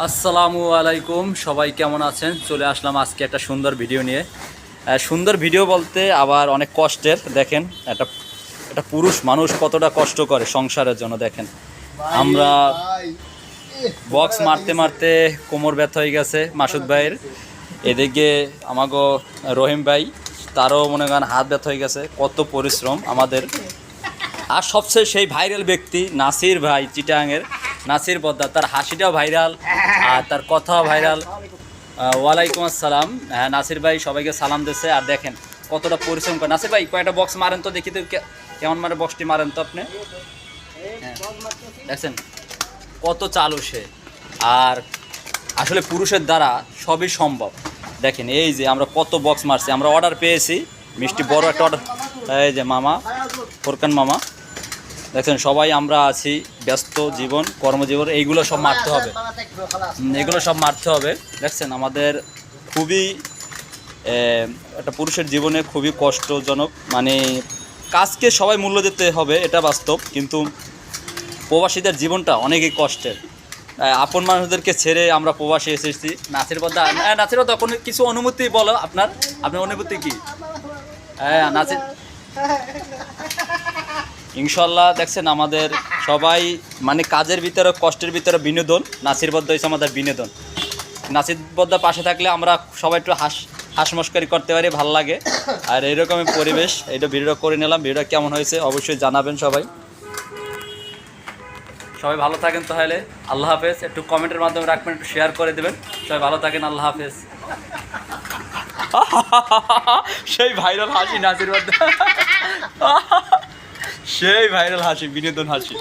আসসালামু আলাইকুম, সবাই কেমন আছেন? চলে আসলাম আজকে একটা সুন্দর ভিডিও নিয়ে। সুন্দর ভিডিও বলতে আবার অনেক কষ্টের। দেখেন একটা একটা পুরুষ মানুষ কতটা কষ্ট করে সংসারের জন্য। দেখেন আমরা বক্স মারতে মারতে কোমর ব্যথা হয়ে গেছে মাসুদ ভাইয়ের, এদিকে আমাগো রহিম ভাই তারও মনে করেন হাত ব্যথা হয়ে গেছে। কত পরিশ্রম আমাদের। আর সবচেয়ে সেই ভাইরাল ব্যক্তি নাসির ভাই, চিটাঙের নাসির বদ্দা, তার হাসিটাও ভাইরাল আর তার কথাও ভাইরাল। ওয়ালাইকুম আসসালাম। হ্যাঁ, নাসির ভাই সবাইকে সালাম দিচ্ছে। আর দেখেন কতটা পরিশ্রম করে। নাসির ভাই কয়েকটা বক্স মারেন তো দেখি তো, কেমন মারে বক্সটি মারেন তো আপনি। হ্যাঁ দেখছেন কত চালু সে। আর আসলে পুরুষের দ্বারা সবই সম্ভব। দেখেন এই যে আমরা কত বক্স মারছি, আমরা অর্ডার পেয়েছি মিষ্টি বড় একটা অর্ডার। এই যে মামা ফোরকান মামা, দেখছেন সবাই আমরা আছি ব্যস্ত জীবন, কর্মজীবন, এইগুলো সব মারতে হবে, এগুলো সব মারতে হবে। দেখছেন আমাদের খুবই একটা পুরুষের জীবনে খুবই কষ্টজনক, মানে কাজকে সবাই মূল্য দিতে হবে, এটা বাস্তব। কিন্তু প্রবাসীদের জীবনটা অনেকই কষ্টের। আপন মানুষদেরকে ছেড়ে আমরা প্রবাসী এসেছি। নাসির বদ্দা, নাসির বদ্দা কোনো কিছু অনুমতি বলো, আপনার অনুভূতি কি? হ্যাঁ নাসির, ইনশাল্লাহ দেখছেন আমাদের সবাই মানে কাজের ভিতরে কষ্টের ভিতরে বিনোদন। নাসির বদ্দা হচ্ছে আমাদের বিনোদন। নাসির বদ্দা পাশে থাকলে আমরা সবাই একটু হাসমস্কারি করতে পারি, ভালো লাগে। আর এইরকমই পরিবেশ। এইটা ভিডিও করে নিলাম। ভিডিওটা কেমন হয়েছে অবশ্যই জানাবেন সবাই। সবাই ভালো থাকেন তাহলে, আল্লাহ হাফেজ। একটু কমেন্টের মাধ্যমে রাখবেন, একটু শেয়ার করে দেবেন। সবাই ভালো থাকেন, আল্লাহ হাফেজ। সেই ভাইরাল হাসি নাসির বদ্দা, সেই ভাইরাল হাসি, বিনোদন হাসি।